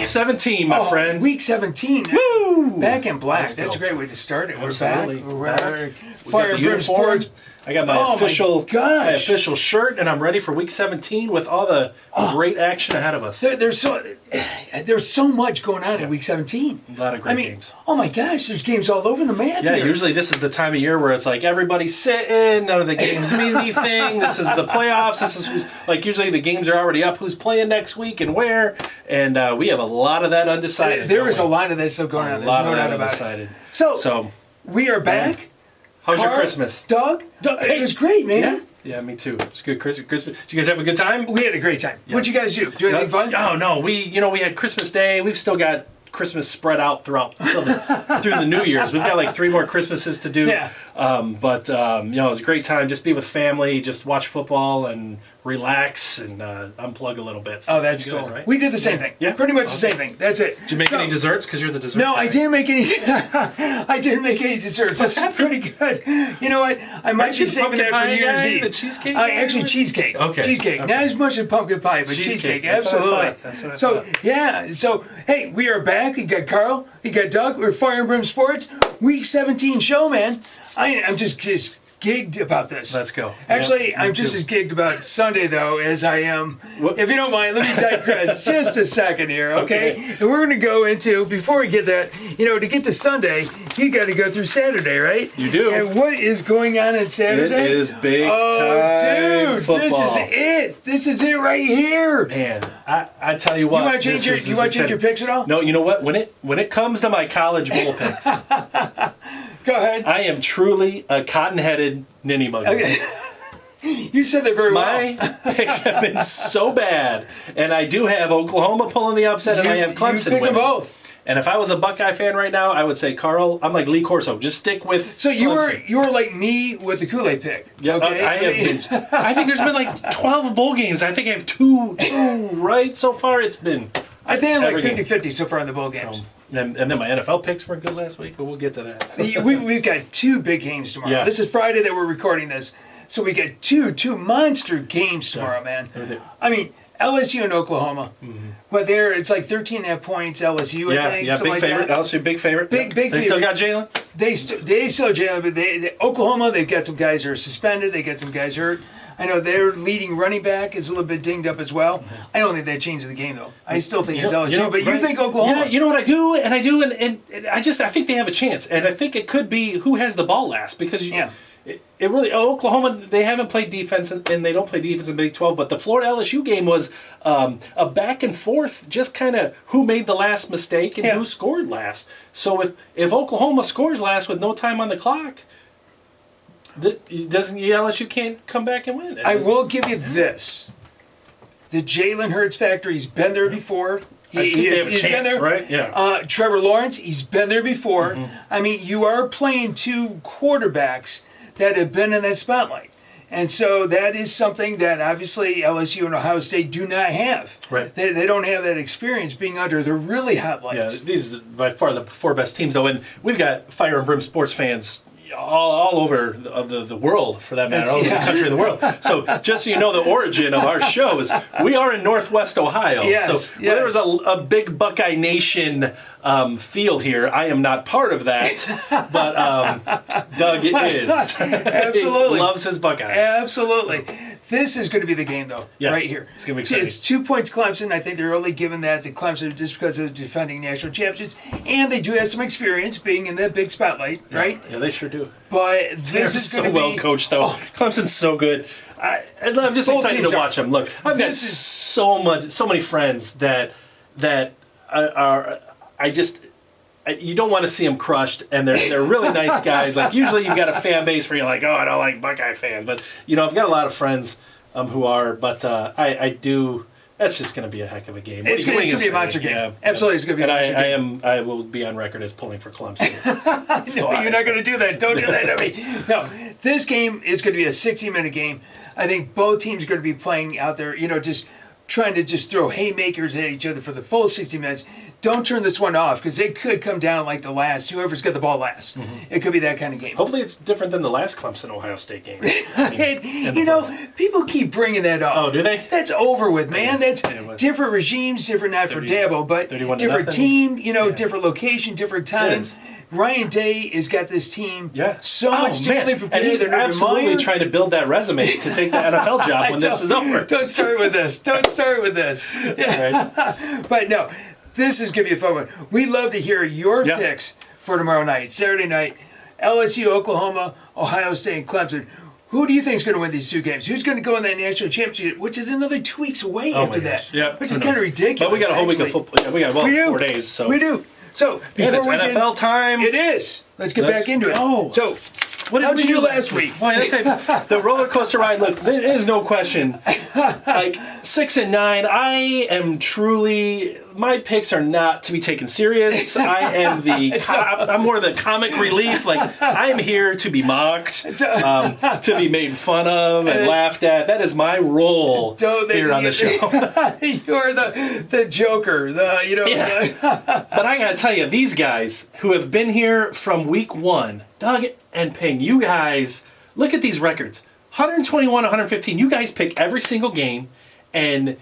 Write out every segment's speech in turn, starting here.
17, my friend. Week 17. Woo! Back in black. Let's That's a go. great way to start it. Absolutely. We're back. We Fire got the and Brimm uniform. Sports. I got my gosh. official shirt, and I'm ready for Week 17 with all the great action ahead of us. There's so much going on in Week 17. A lot of great games. Oh my gosh, there's games all over the map Yeah, here. usually this is the time of year where it's like everybody's sitting, none of the games mean anything. This is the playoffs. This is like usually the games are already up. Who's playing next week and where? And we have a lot lot of that undecided. There is a lot of that stuff going on. There's no doubt about it. So we are back. How's your Christmas? Doug? It was great, man. Yeah, me too. It's good Christmas. Did you guys have a good time? We had a great time. What'd you guys do? Do anything fun? Oh no, we had Christmas Day. We've still got Christmas spread out through the New Year's. We've got like 3 more Christmases to do. Yeah. But it was a great time. Just be with family, just watch football and relax and unplug a a little bit. So that's good, cool. Right? We did the same thing. Yeah. Pretty much the same thing. That's it. Did you make any desserts? Because you're the dessert No, guy. I didn't make any. I didn't make any desserts. That's pretty good. You know what? I might be saving that for New Year's Eve. The cheesecake? Actually, cheesecake. Okay. Cheesecake. Okay. Not as much as pumpkin pie, but cheesecake. That's Absolutely. That's what I So thought. yeah. So hey, we are back. You got Carl. You got Doug. We're Fire and Brimm Sports. Week 17 show, man. I'm just gigged about this. Let's go. Actually, Yep, I'm just as gigged about Sunday, though, as I am. If you don't mind, let me digress just a second here, okay? And we're going to go into, before we get that, to get to Sunday, you got to go through Saturday, right? You do. And what is going on Saturday? It is big time dude, football. this is it. This is it right here. Man, I tell you what. You want to change your picks at all? No, you know what? When it comes to my college bowl picks, Go ahead. I am truly a cotton-headed ninny mugger. Okay. You said that very well. My picks have been so bad, and I do have Oklahoma pulling the upset, and I have Clemson You picked them winning. both. And if I was a Buckeye fan right now, I would say, Carl, I'm like Lee Corso. Just stick with So Clemson. you were like me with the Kool-Aid pick. Yeah, Okay? I think there's been like 12 bowl games. I think I have two right so far. It's been. I think I'm like every game. 50-50 so far in the bowl games. And then my NFL picks were good last week, but we'll get to that. We've got 2 big games tomorrow. Yeah. This is Friday that we're recording this. So we got two monster games tomorrow, man. I mean, LSU and Oklahoma. Mm-hmm. But it's like 13.5 points LSU, I think. Yeah, big like favorite. that. LSU, big favorite. Big They favorite. still got Jalen? They still Jalen, but Oklahoma, they've got some guys who are suspended. They got some guys hurt. I know their leading running back is a little bit dinged up as well. Mm-hmm. I don't think that changes the game, though. I still think it's LSU, but you think Oklahoma? Yeah, you know what I do? And I do, and I think they have a chance. And I think it could be who has the ball last. Because it really, Oklahoma, they haven't played defense, and they don't play defense in Big 12. But the Florida LSU game was a back and forth, just kind of who made the last mistake and who scored last. So if Oklahoma scores last with no time on the clock, LSU can't come back and win. I will give you this. The Jalen Hurts factor, he's been there before. He's been there, right? Yeah. Trevor Lawrence, he's been there before. Mm-hmm. I mean, you are playing 2 quarterbacks that have been in that spotlight. And so that is something that obviously LSU and Ohio State do not have. Right. They don't have that experience being under the really hot lights. Yeah, these are by far the 4 best teams, though. And we've got Fire and Brimm sports fans all over the world, for that matter, all over the country and the world. So just so you know, the origin of our show is we are in Northwest Ohio. So there's a big Buckeye Nation feel here. I am not part of that, but Doug is. Absolutely. He loves his Buckeyes. Absolutely. This is going to be the game, though, right here. It's going to be exciting. It's 2 points Clemson. I think they're only giving that to Clemson just because of the defending national champions. And they do have some experience being in that big spotlight, right? Yeah, they sure do. But this is so going to be... well coached, though. Clemson's so good. I'm just excited to watch them. Look, I've got so many friends that are you don't want to see them crushed, and they're really nice guys. Like usually you've got a fan base where you're like, oh, I don't like Buckeye fans, but I've got a lot of friends who are. But I do. That's just going to be a heck of a game. It's going to be a monster game. Yeah. Absolutely, it's going to be a monster game. I will be on record as pulling for Clemson. No, you're not going to do that. Don't do that to me. No, this game is going to be a 60-minute game. I think both teams are going to be playing out there, just trying to just throw haymakers at each other for the full 60 minutes. Don't turn this one off because it could come down like the last. Whoever's got the ball last. It could be that kind of game. Hopefully it's different than the last Clemson-Ohio State game. People keep bringing that up. Oh, do they? That's over with, man. That's different regimes, different, not for Dabo, but different team, different location, different times. Ryan Day has got this team so much differently prepared. And he's absolutely trying to build that resume to take the NFL job when this is over. Don't start with this. Yeah. But no, this is going to be a fun one. We'd love to hear your picks for tomorrow night, Saturday night. LSU, Oklahoma, Ohio State, and Clemson. Who do you think is going to win these two games? Who's going to go in that national championship, which is another 2 weeks away after that? Yeah, which is kind of ridiculous. But we got a whole week of football. Yeah, we got 4 days. So we do. So before it's NFL time. It is. Let's get back into it. So what did you do last week? Well, let's say the roller coaster ride. Look, there is no question. Like 6 and 9, I am truly. My picks are not to be taken serious. I am I'm more the comic relief. Like I am here to be mocked, to be made fun of and laughed at. That is my role here on the show. You're the Joker. But I gotta tell you, these guys who have been here from week 1, Doug and Ping, you guys look at these records: 121, 115. You guys pick every single game, and.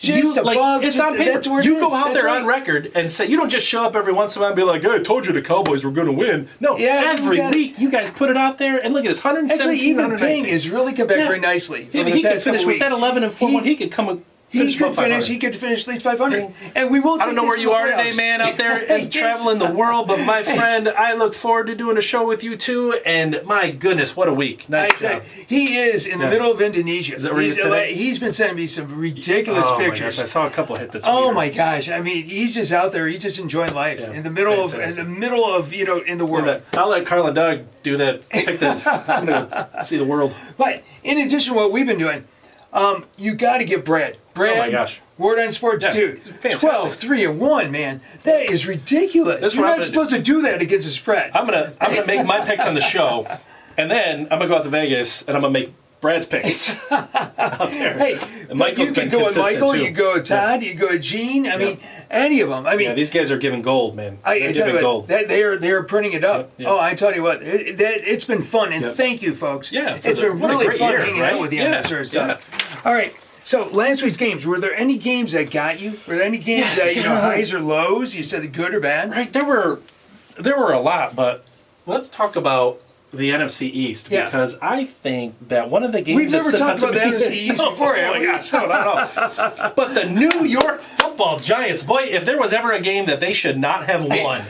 It's on paper. You go out there on record and say, you don't just show up every once in a while and be like, hey, I told you the Cowboys were going to win. No, every week you guys put it out there, and look at this, 117, actually, even Ping has really come back very nicely. Yeah, he could finish with that 11 and 4-1. He could come. He could finish at least 500. And we will. I don't know where you are today, man, out there and traveling the world, but my friend, I look forward to doing a show with you too. And my goodness, what a week! Nice job. He is in the middle of Indonesia. Is that where he is today? He's been sending me some ridiculous pictures. My gosh, I saw a couple hit the Twitter. Oh my gosh! I mean, he's just out there. He's just enjoying life in the middle of in the world. I'll let Carl and Doug do that. I'm gonna see the world. But in addition to what we've been doing. You got to give Brad. Oh my gosh. Word on Sports 2. 12, 3, and 1, man. That is ridiculous. You're not supposed to do that against a spread. I'm gonna make my picks on the show, and then I'm gonna go out to Vegas and I'm gonna make Brad's picks out there. Hey, and Michael's you can go with Michael, you go with Todd, you go with Gene. I mean, any of them. I mean, these guys are giving gold, man. They're giving gold. They are printing it up. Oh, I tell you what, it's been fun, and thank you, folks. Yeah, it's been really fun hanging out with you on this Thursday. All right. So last week's games, were there any games that got you? Were there any games that highs or lows? You said good or bad? Right, there were a lot, but let's talk about the NFC East because I think that one of the games we've never talked about the NFC East before. Oh my gosh, no, not at all. But the New York Football Giants, boy, if there was ever a game that they should not have won.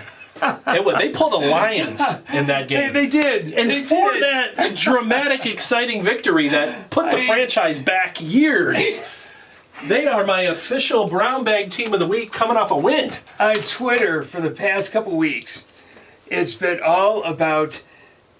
They pulled the Lions in that game. They did. And that dramatic, exciting victory that put the franchise back years, they are my official brown bag team of the week coming off a win. On Twitter for the past couple weeks, it's been all about,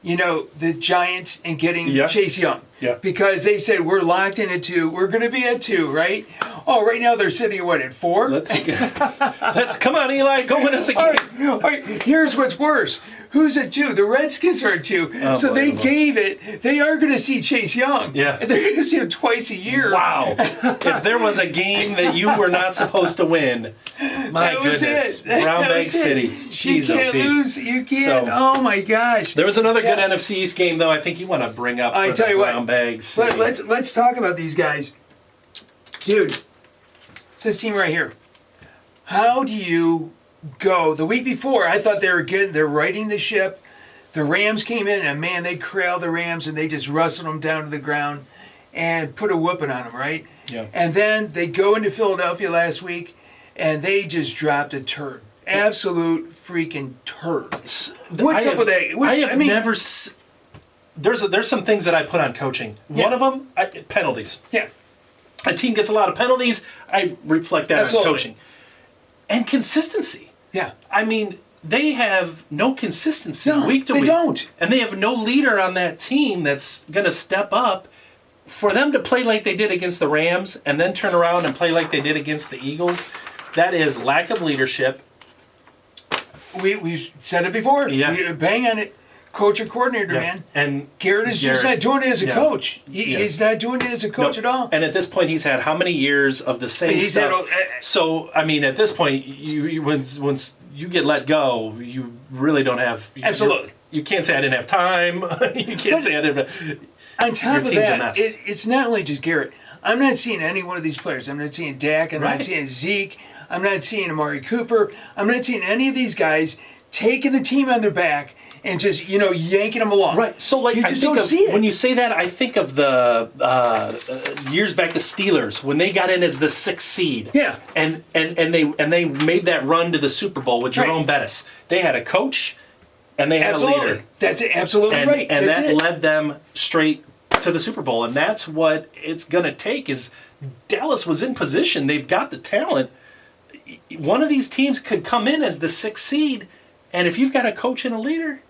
the Giants and getting Chase Young. Yeah. Because they said, we're locked in at 2. We're going to be at 2, right? Oh, right now they're sitting at 4? Let's come on, Eli. Go win us a game. All right. Here's what's worse. Who's at 2? The Redskins are at 2. So they gave it. They are going to see Chase Young. Yeah. And they're going to see him twice a year. Wow. If there was a game that you were not supposed to win, my goodness. Brown Bag City. You can't lose. You can't. Oh, my gosh. There was another good NFC East game, though, I think you want to bring up for the Brown Bag City. Let's talk about these guys. Dude, it's this team right here. How do you go? The week before, I thought they were good. They're righting the ship. The Rams came in, and man, they corralled the Rams, and they just wrestled them down to the ground and put a whooping on them, right? Yeah. And then they go into Philadelphia last week, and they just dropped a turd. Absolute freaking turd. What's up with that? I have never... There's some things that I put on coaching. One of them, penalties. Yeah. A team gets a lot of penalties. I reflect that on coaching. And consistency. Yeah. I mean, they have no consistency week to week. They don't. And they have no leader on that team that's going to step up. For them to play like they did against the Rams and then turn around and play like they did against the Eagles, that is lack of leadership. We've said it before. Yeah. We bang on it. coach or coordinator, man. And Garrett is just not doing it as a coach. Yeah. He's not doing it as a coach at all. And at this point, he's had how many years of the same stuff? So, I mean, at this point, once you get let go, you really don't have... Absolutely. You can't say I didn't have time. You can't say I didn't have... On top of that, it's not only just Garrett. I'm not seeing any one of these players. I'm not seeing Dak. I'm not seeing Zeke. I'm not seeing Amari Cooper. I'm not seeing any of these guys taking the team on their back and just, yanking them along. Right. So, like, you just don't see it. When you say that, I think of the years back, the Steelers, when they got in as the 6th seed. Yeah. And they made that run to the Super Bowl with Jerome Bettis. They had a coach and they had a leader. That's absolutely right. And that led them straight to the Super Bowl. And that's what it's going to take is Dallas was in position. They've got the talent. One of these teams could come in as the 6th seed, and if you've got a coach and a leader,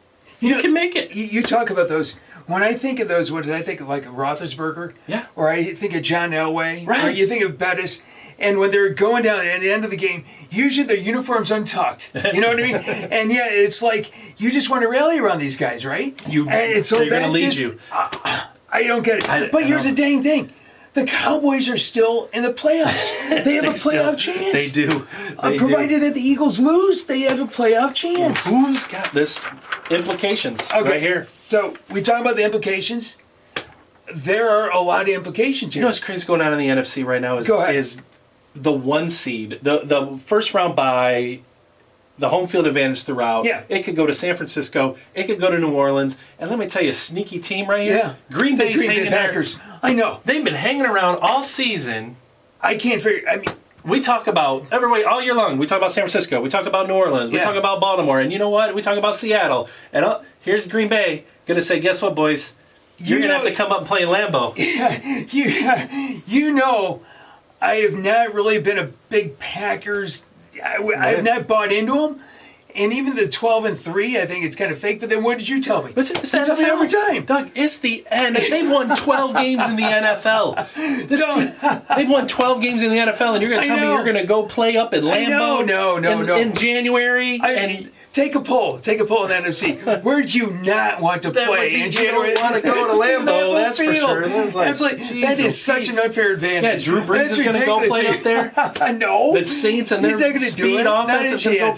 you can make it. You talk about those. When I think of those ones, I think of like Roethlisberger. Yeah. Or I think of John Elway. Right. Or you think of Bettis. And when they're going down at the end of the game, usually their uniform's untucked. You know what I mean? And yeah, it's like you just want to rally around these guys, right? They're going to lead you. I don't get it. But here's the dang thing. The Cowboys are still in the playoffs. They have a playoff chance. They do. Provided that the Eagles lose, they have a playoff chance. Who's got this implications right here? So we talk about the implications. There are a lot of implications here. You know what's crazy going on in the NFC right now is the 1 seed, the first round bye, the home field advantage throughout. Yeah. It could go to San Francisco. It could go to New Orleans. And let me tell you, a sneaky team right here. Yeah. Green Bay's hanging Packers. there. I know. They've been hanging around all season. I can't figure. I mean, we talk about everybody all year long. We talk about San Francisco. We talk about New Orleans. We talk about Baltimore. And you know what? We talk about Seattle. And here's Green Bay going to say, guess what, boys? You're going to have to come up and play in Lambeau. You know, I have not really been a big Packers. I have not bought into them. And even the 12-3, I think it's kind of fake. But then what did you tell me? It's NFL every time. Doug, it's the end. They've won 12 games in the NFL. They've won 12 games in the NFL, and you're going to tell me you're going to go play up in Lambeau No. in January? Take a poll in the NFC. Where do you not want to play in January? You don't want to go to Lambeau, that's for sure. That is such an unfair advantage. Yeah, Drew Brees is going to go play up there? No. The Saints and their speed offense is going to go...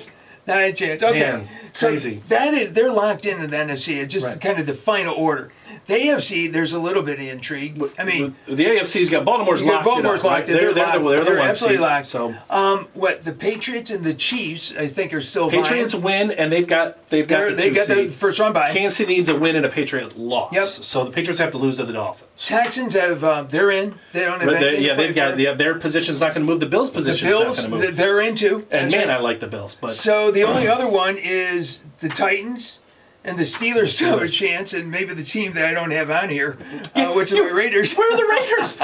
Not a chance. Okay. Man, crazy. So they're locked into the NFC. It's just kind of the final order. The AFC, there's a little bit of intrigue. I mean, the AFC's got Baltimore's locked. Baltimore's locked. They're the absolutely locked. So, the Patriots and the Chiefs, I think, are still Patriots win, and they've got the 2 seed. The first round bye. Kansas City needs a win and a Patriot loss. Yep. So the Patriots have to lose to the Dolphins. Texans have they're in. They don't have anything. They've got their position's not going to move. The Bills' position's not going to move. They're in too. And man, I like the Bills. But so the only other one is the Titans. And the Steelers still have a chance, and maybe the team that I don't have on here, which is the Raiders. Where are the Raiders?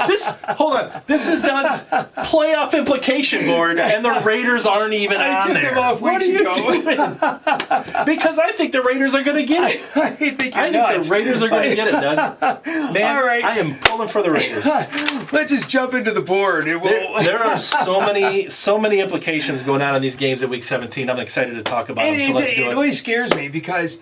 Hold on. This is Doug's playoff implication board, and the Raiders aren't even on there. I took them off weeks ago. Doing? Because I think the Raiders are going to get it. I think the Raiders are going to get it, Doug. Man, all right. I am pulling for the Raiders. Let's just jump into the board. There are so many implications going on in these games at Week 17. I'm excited to talk about them, so let's do it. It always scares me because...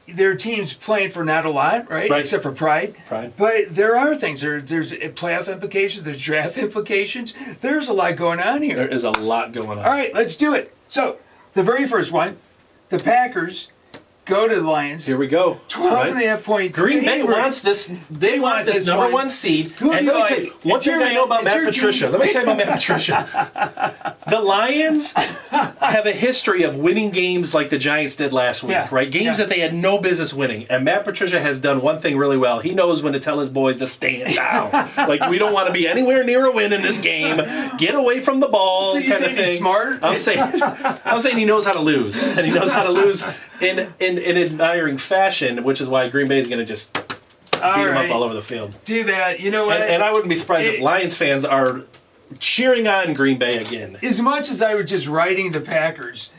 there are teams playing for not a lot, right? Except for Pride. But there are things. There's playoff implications. There's draft implications. There's a lot going on here. There is a lot going on. All right, let's do it. So, the very first one, the Packers go to the Lions. Here we go. 12.5 point Green Bay wants this. They want this number 1 seed. Who and let me tell you, one thing I know about Matt Patricia. Let me tell you about Matt Patricia. The Lions have a history of winning games like the Giants did last week, right? Games that they had no business winning. And Matt Patricia has done one thing really well. He knows when to tell his boys to stand down. Like, we don't want to be anywhere near a win in this game. Get away from the ball, so kind of thing. He's smart? I'm saying he knows how to lose, and he knows how to lose in admiring fashion, which is why Green Bay is going to just beat them up all over the field. Do that. You know what? And I wouldn't be surprised if Lions fans are cheering on Green Bay again. As much as I was just riding the Packers,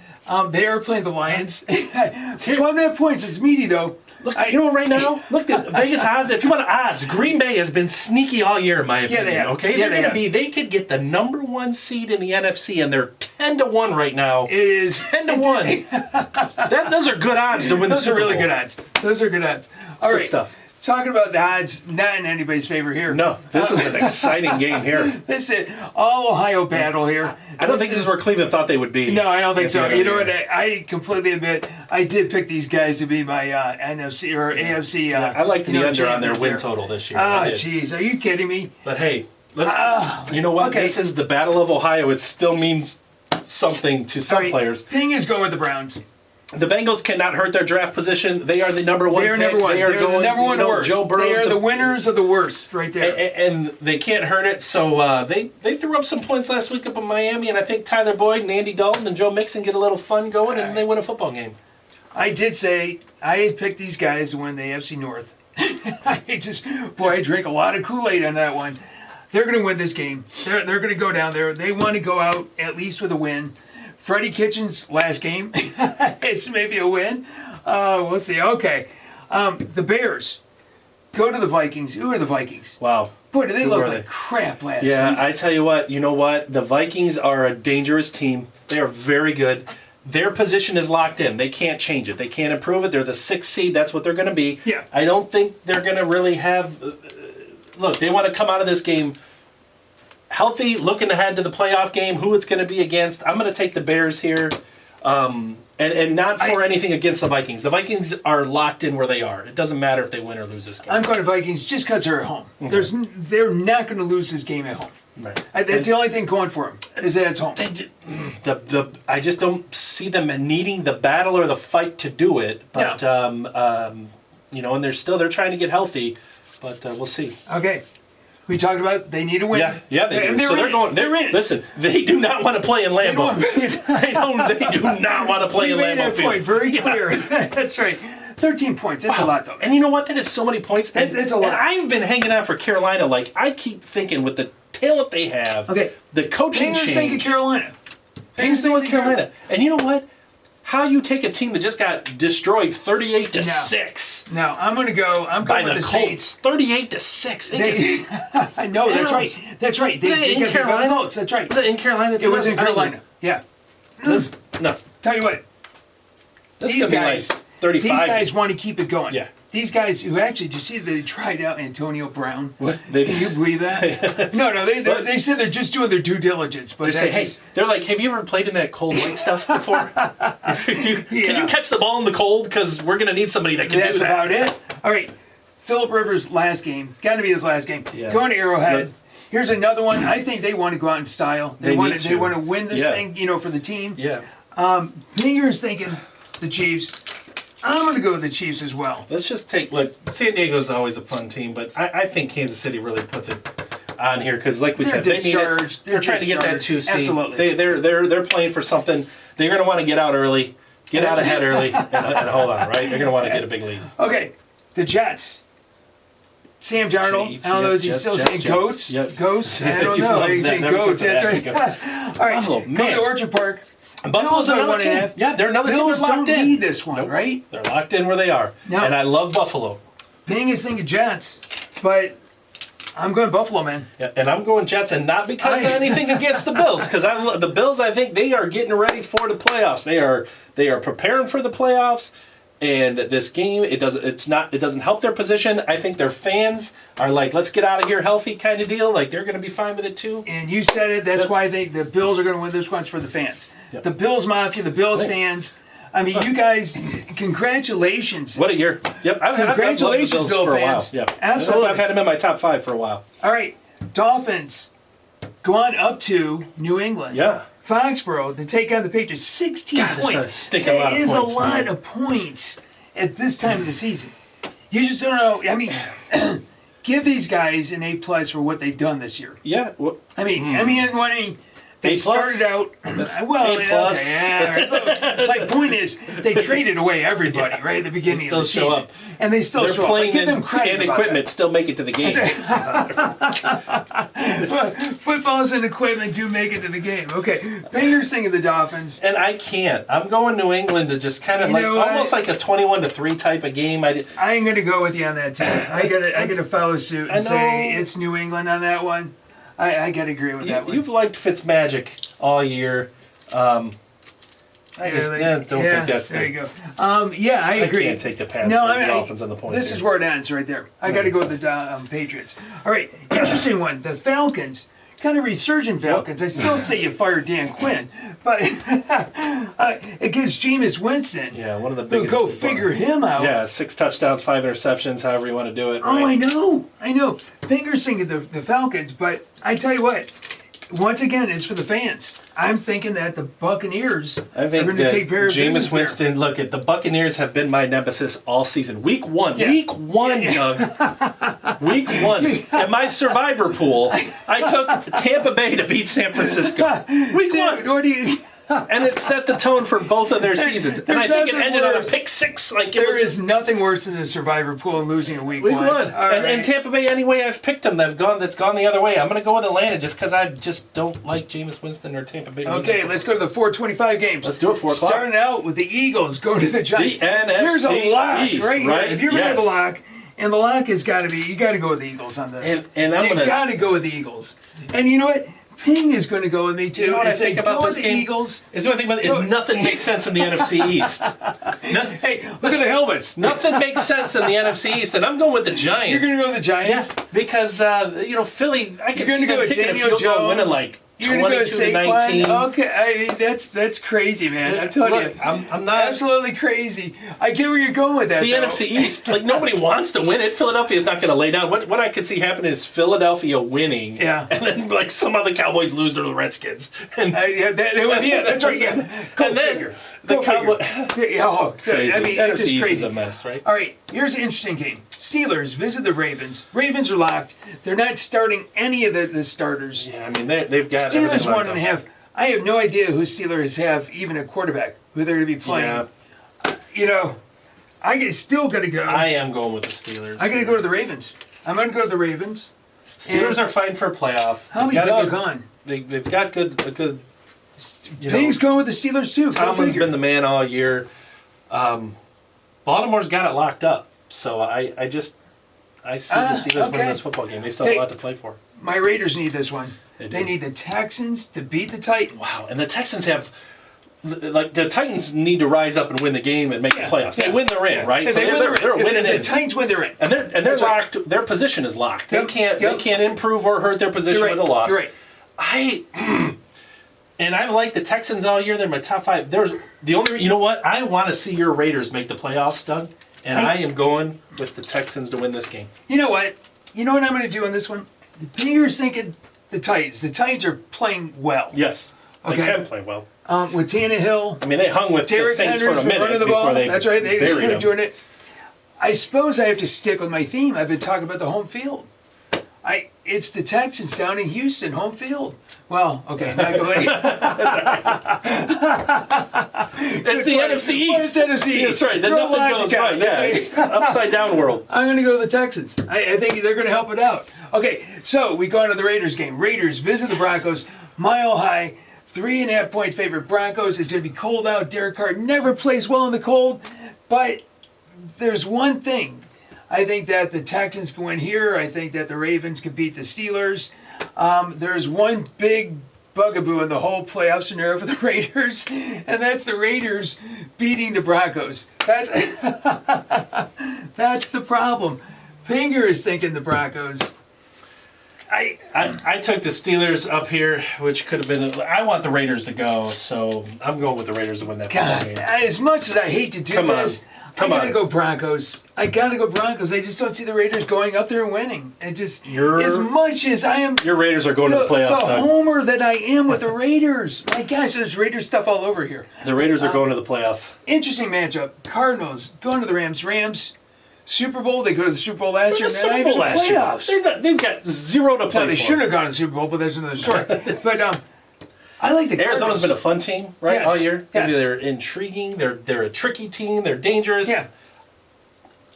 they are playing the Lions. 12.5 points. It's meaty, though. Look, you know what, right now? Look at Vegas odds. If you want odds, Green Bay has been sneaky all year, in my opinion. they have. Okay, Yeah, they could get the number 1 seed in the NFC, and they're 10-1 right now. It is 10-1. Those are good odds to win the Super Bowl. Those are really good odds. Those are good odds. All good right. stuff. Talking about the odds, not in anybody's favor here. No, this is an exciting game here. This is all Ohio battle here. I don't think this is where Cleveland thought they would be. No, I don't think so. You know what? I completely admit I did pick these guys to be my NFC or AFC. I liked the under on their win total this year. Oh, jeez, are you kidding me? But hey, you know what? Okay. This is the Battle of Ohio. It still means something to some players. Ping is going with the Browns. The Bengals cannot hurt their draft position. They are the number 1 pick. Number one. They are going, the number one worst. Joe Burrow's they are the winners of the worst right there. And they can't hurt it. So they threw up some points last week up in Miami, and I think Tyler Boyd and Andy Dalton and Joe Mixon get a little fun going, and they win a football game. I did say I had picked these guys to win the AFC North. I drank a lot of Kool-Aid on that one. They're going to win this game. They're going to go down there. They want to go out at least with a win. Freddie Kitchens' last game. It's maybe a win. We'll see. Okay. The Bears go to the Vikings. Who are the Vikings? Wow. Boy, do they look like crap last week. Yeah, I tell you what. You know what? The Vikings are a dangerous team. They are very good. Their position is locked in. They can't change it. They can't improve it. They're the 6th seed. That's what they're going to be. Yeah. I don't think they're going to really have... Look, they want to come out of this game healthy, looking ahead to the playoff game, who it's going to be against. I'm going to take the Bears here, and not for anything against the Vikings. The Vikings are locked in where they are. It doesn't matter if they win or lose this game. I'm going to Vikings just because they're at home. Mm-hmm. They're not going to lose this game at home. Right. That's the only thing going for them, is that it's home. I just don't see them needing the battle or the fight to do it. But, and they're trying to get healthy, but we'll see. Okay. We talked about they need a win. Yeah, they do. They're in. Listen, they do not want to play in Lambeau. They do not want to play in Lambeau Field. Point very clear. That's right. 13 points. That's a lot, though. And you know what? That is so many points. It's a lot. And I've been hanging out for Carolina. Like, I keep thinking with the talent they have, the coaching change. Thinking Carolina. Ping's with Carolina. And you know what? How you take a team that just got destroyed 38-6? No, I'm going to go. I'm going with the Saints. 38-6. I know. That's right. That's right. They in Carolina. Notes. That's right. Was it in Carolina? It was in Carolina. Yeah. No. Tell you what. This is going to be like 35. These guys want to keep it going. Yeah. These guys who actually, did you see they tried out Antonio Brown? What? Can you believe that? No, they said they're just doing their due diligence. But they're like, have you ever played in that cold white stuff before? Can you catch the ball in the cold? Because we're going to need somebody that can do that. That's about it. All right. Phillip Rivers' last game. Got to be his last game. Yeah. Going to Arrowhead. Here's another one. I think they want to go out in style. They want to win this thing, for the team. Yeah. Finger's thinking the Chiefs. I'm going to go with the Chiefs as well. Let's just look, San Diego's always a fun team, but I think Kansas City really puts it on here because, like we said, they need it. They're trying to get that 2 seed. Absolutely. They're playing for something. They're going to want to get out early, get out ahead early, and hold on, right? They're going to want to get a big lead. Okay, the Jets. Sam Darnold. I don't know, is he still saying goats? Yep. Ghosts? I don't know. He's saying goats. That's right. All right, Buffalo, go to Orchard Park. Buffalo's another team. Yeah, they're another team. Bills don't need this one, right? They're locked in where they are. No. And I love Buffalo. Ping is thinking Jets, but I'm going Buffalo, man. Yeah, and I'm going Jets, and not because of anything against the Bills, because the Bills, I think they are getting ready for the playoffs. They are preparing for the playoffs. And this game, it doesn't help their position. I think their fans are like, let's get out of here healthy kind of deal. Like, they're going to be fine with it too. And you said it. That's why I think the Bills are going to win this one for the fans. Yep. The Bills Mafia, the Bills fans. I mean, you guys, congratulations. What a year. Yep. Congratulations, I've loved the Bills Bill for fans. a while. Yeah. Absolutely. I've had them in my top 5 for a while. All right. Dolphins going up to New England. Yeah. Foxborough to take on the Patriots. 16 points. That is a lot of points at this time of the season. You just don't know. I mean, give these guys an A+ for what they've done this year. Yeah. Well, I mean, They A plus? started out well. A plus. Okay, yeah. My point is, they traded away everybody right at the beginning of the still show season, up. and they still They're show playing up. I give them credit and about equipment still make it to the game. Footballs and equipment do make it to the game. Okay, Penger's thinking the Dolphins. And I can't. I'm going New England to just kind of almost like a 21-3 type of game. I ain't gonna go with you on that too. I gotta follow suit and say it's New England on that one. I gotta agree with that one. You've liked Fitzmagic all year. I just don't think that's there you go. Yeah, I agree. I can't take the pass. No, the Dolphins on the point. This is where it ends right there. I got to go with the Patriots. All right, interesting one. The Falcons, kind of resurgent Falcons. I still say you fired Dan Quinn, but against Jameis Winston. Yeah, one of the biggest. Go figure him out. Yeah, 6 touchdowns, 5 interceptions, however you want to do it. Right? Oh, I know. Penger's thinking the Falcons, but I tell you what. Once again, it's for the fans. I'm thinking that the Buccaneers are going to take care of business Jameis Winston, look, the Buccaneers have been my nemesis all season. Week 1, Doug. Week 1. In my survivor pool, I took Tampa Bay to beat San Francisco. Week 1. What do you... And it set the tone for both of their seasons. And I think it ended on a pick 6. There is nothing worse than a survivor pool and losing a week 1. And Tampa Bay, anyway, I've picked them. That's gone the other way. I'm going to go with Atlanta just because I just don't like Jameis Winston or Tampa Bay. Okay, let's go to the 4:25 games. Let's do it, 4 o'clock. Starting out with the Eagles, going to the Giants. The NFC Here's a lock East, right here. right? If you're going to have a lock, and the lock has got to be, you got to go with the Eagles on this. And I'm you got to go with the Eagles. And you know what? Ping is going to go with me too. You know what I think about this game? Eagles. Is what I think about is nothing makes sense in the NFC East. Hey, look at the helmets. Nothing makes sense in the NFC East, and I'm going with the Giants. You're going to go with the Giants? Yeah, because Philly, I can see them kicking a Daniel field goal, Jones. winning like You're gonna go 22-19. Okay, that's crazy, man. I'm telling you, I'm not absolutely crazy. I get where you're going with that. The NFC East, nobody wants to win it. Philadelphia's not going to lay down. What I could see happening is Philadelphia winning, yeah, and then some other Cowboys lose to the Redskins, and that's right. Yeah, and then the Cowboys. Crazy. I mean, NFC East crazy. is a mess, right? All right, here's an interesting game. Steelers visit the Ravens. Ravens are locked. They're not starting any of the starters. Yeah, I mean they've got Steelers 1.5. I have no idea who Steelers have, even a quarterback, who they're going to be playing. Yeah. I still got to go. I am going with the Steelers. I got to go to the Ravens. I'm going to go to the Ravens. Steelers are fighting for a playoff. How many doggone? They've got good. Ping's going with the Steelers too. Tomlin's been the man all year. Baltimore's got it locked up, so I see the Steelers winning this football game. They still have a lot to play for. My Raiders need this one. They need the Texans to beat the Titans. Wow, and the Texans have. The Titans need to rise up and win the game and make the playoffs. They win, they're in, right? So they're winning in. The Titans win, they're in. And they're locked. Right. Their position is locked. They can't improve or hurt their position with a loss. You're right. And I've liked the Texans all year. They're my top 5. There's the only. You know what? I want to see your Raiders make the playoffs, Doug. And I am going with the Texans to win this game. You know what? You know what I'm going to do on this one? Peter's thinking the Titans. The Titans are playing well. Yes, they can play well. With Tannehill. I mean, they hung with the Saints for a minute before they That's right. They buried were doing it. I suppose I have to stick with my theme. I've been talking about the home field. It's the Texans down in Houston, home field. Well, okay, not completely. It's the NFC East. It's NFC East. That's right. Then nothing goes right. Yeah, it's upside down world. I'm going to go with the Texans. I think they're going to help it out. Okay, so we go on to the Raiders game. Raiders visit the Broncos, Mile High. 3.5-point favorite. Broncos. It's going to be cold out. Derek Carr never plays well in the cold, but there's one thing. I think that the Texans can win here. I think that the Ravens can beat the Steelers. There's one big bugaboo in the whole playoff scenario for the Raiders, and that's the Raiders beating the Broncos. That's the problem. Pinger is thinking the Broncos. I took the Steelers up here, which could have been. I want the Raiders to go, so I'm going with the Raiders to win that game. As much as I hate to do this, I gotta go Broncos. I gotta go Broncos. I just don't see the Raiders going up there and winning. It just as much as I am. Your Raiders are going to the playoffs. The homer that I am with the Raiders. My gosh, there's Raiders stuff all over here. The Raiders are going to the playoffs. Interesting matchup. Cardinals going to the Rams. Rams. Super Bowl. They go to the Super Bowl last year. Super Bowl last year. They've got 0 to play for. They should have gone to the Super Bowl, but that's another story. But I like the Cardinals. Arizona's been a fun team, right, all year. Yes. They're intriguing. They're a tricky team. They're dangerous. Yeah.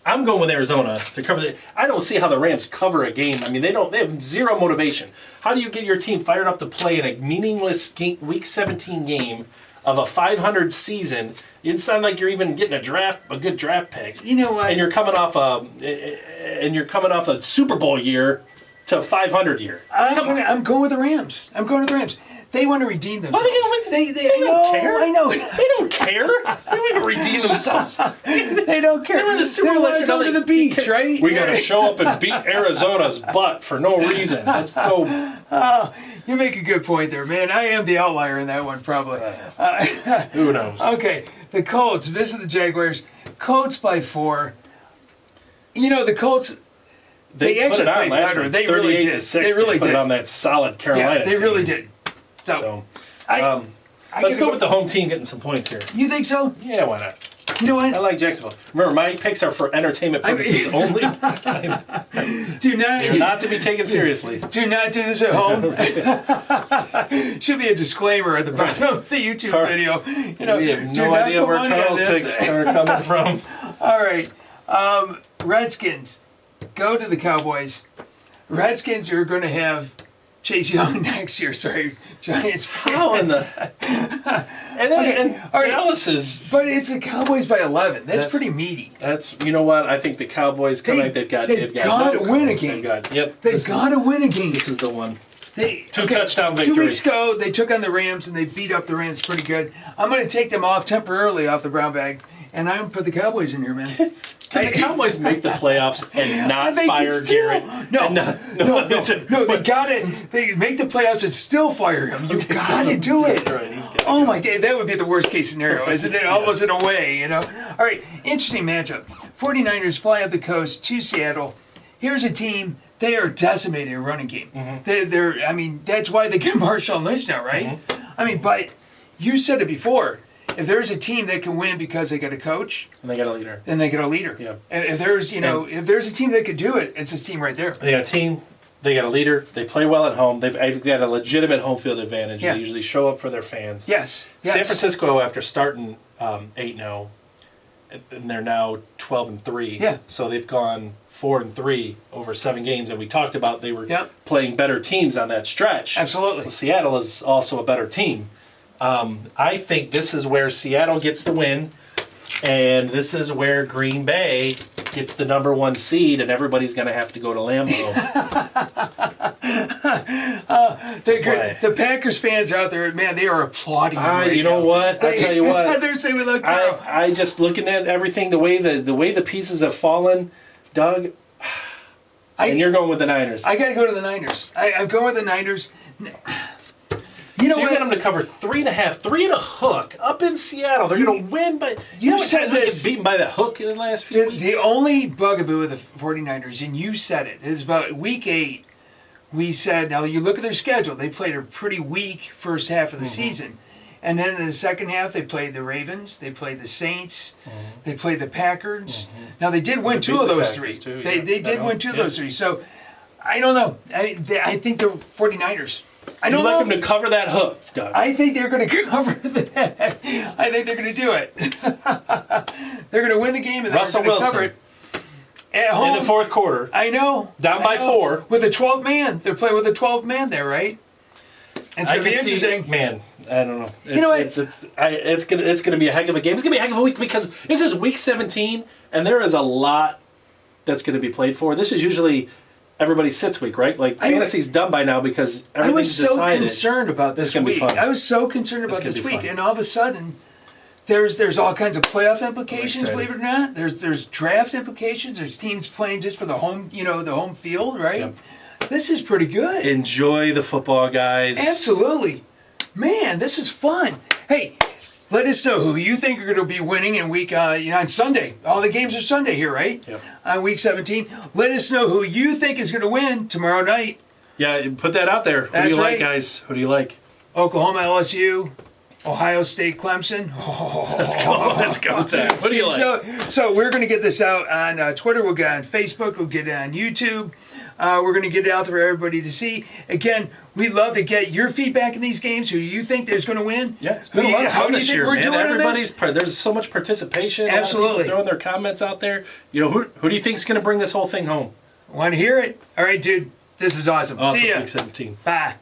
I'm going with Arizona to cover the. I don't see how the Rams cover a game. I mean, they have zero motivation. How do you get your team fired up to play in a meaningless Week 17 game of a 500 season? You sound like you're even getting a good draft pick. You know what? And you're coming off a Super Bowl year to a 500 year. I'm going with the Rams. They want to redeem themselves. They don't care. I know. They don't care. They want to redeem themselves. They don't care. They were in the Super They Bowl. want to go to the beach, right? We got to show up and beat Arizona's butt for no reason. Let's go. You make a good point there, man. I am the outlier in that one, probably. Who knows? Okay, the Colts visit the Jaguars. Colts by 4. You know, the Colts... They put actually it on played last better. week, They really did. 38-6. They really put did. it on that solid Carolina Yeah, they really team. did. So, Let's go with the home team getting some points here. You think so? Yeah, why not? You know what? I like Jacksonville. Remember, my picks are for entertainment purposes only. They're not to be taken seriously. Do not do this at home. Should be a disclaimer at the bottom of the YouTube video. You know, We have do no not idea put where money on Carl's this. picks are coming from. All right. Redskins go to the Cowboys. Redskins are going to have Chase Young next year. Sorry, Giants. How in the... And Dallas is... But it's the Cowboys by 11. That's pretty meaty. That's, you know what? I think the Cowboys tonight, they've got to win a game. They've got to win a game. This is the one. Two touchdown victory. 2 weeks ago, they took on the Rams and they beat up the Rams pretty good. I'm going to take them off temporarily off the brown bag, and I'm going to put the Cowboys in here, man. Can the Cowboys make the playoffs and not fire Garrett? No, they got it. They make the playoffs and still fire him. You got to do it. Right, oh my God, that would be the worst case scenario, isn't it? Almost in a way, you know. All right, interesting matchup. 49ers fly up the coast to Seattle. Here's a team. They are decimated in running game. Mm-hmm. I mean, that's why they get Marshawn Lynch now, right? Mm-hmm. I mean, but you said it before. If there's a team that can win because they got a coach, and they got a leader, then they get a leader. Yeah. And if there's, if there's a team that could do it, it's this team right there. They got a team. They got a leader. They play well at home. They've got a legitimate home field advantage. Yeah. They usually show up for their fans. Yes. San Francisco, after starting 8-0, and they're now 12-3. Yeah. So they've gone 4-3 over 7 games, and we talked about they were playing better teams on that stretch. Absolutely. Well, Seattle is also a better team. I think this is where Seattle gets the win, and this is where Green Bay gets the number 1 seed, and everybody's going to have to go to Lambeau. The Packers fans out there, man, they are applauding. You know what? I tell you what. They're saying we look. I just looking at everything, the way the pieces have fallen, Doug. And you're going with the Niners. I got to go to the Niners. I'm going with the Niners. You know so you got them to cover 3.5, 3 and a hook up in Seattle. They're going to win, but you said this. Get beaten by the hook in the last few weeks. The only bugaboo with the 49ers, and you said it, is about week 8. We said, now you look at their schedule. They played a pretty weak first half of the season. And then in the second half, they played the Ravens, they played the Saints, they played the Packers. Now, they did win 2 of those 3. They did win 2 of those 3. So, I don't know. I think the 49ers. I don't like them to cover that hook, Doug. I think they're going to cover that. I think they're going to do it. They're going to win the game and they're going to cover it. At home. In the fourth quarter. I know. Down by 4. With a 12th man. They're playing with a 12th man there, right? It's going to be interesting. Man, I don't know. It's going to be a heck of a game. It's going to be a heck of a week because this is week 17, and there is a lot that's going to be played for. This is usually everybody sits week, right? Like fantasy's done by now because everything's decided. I was so concerned about this week. I was so concerned about this week, and all of a sudden, there's all kinds of playoff implications. Believe it or not, there's draft implications. There's teams playing just for the home, the home field, right? Yep. This is pretty good. Enjoy the football, guys. Absolutely, man. This is fun. Hey. Let us know who you think are going to be winning in week, on Sunday. All the games are Sunday here, right? Yep. On week 17. Let us know who you think is going to win tomorrow night. Yeah, put that out there. Who do you like, guys? Who do you like? Oklahoma, LSU. Ohio State, Clemson. Oh. Let's go, Zach. What do you like? So we're going to get this out on Twitter. We'll get it on Facebook. We'll get it on YouTube. We're going to get it out there for everybody to see. Again, we'd love to get your feedback in these games. Who you think there's going to win? Yeah, it's been a lot of fun this year, man. Everybody's there's so much participation. Absolutely. A lot of people throwing their comments out there. You know, who do you think is going to bring this whole thing home? Want to hear it? All right, dude. This is awesome. See ya. Week 17. Bye.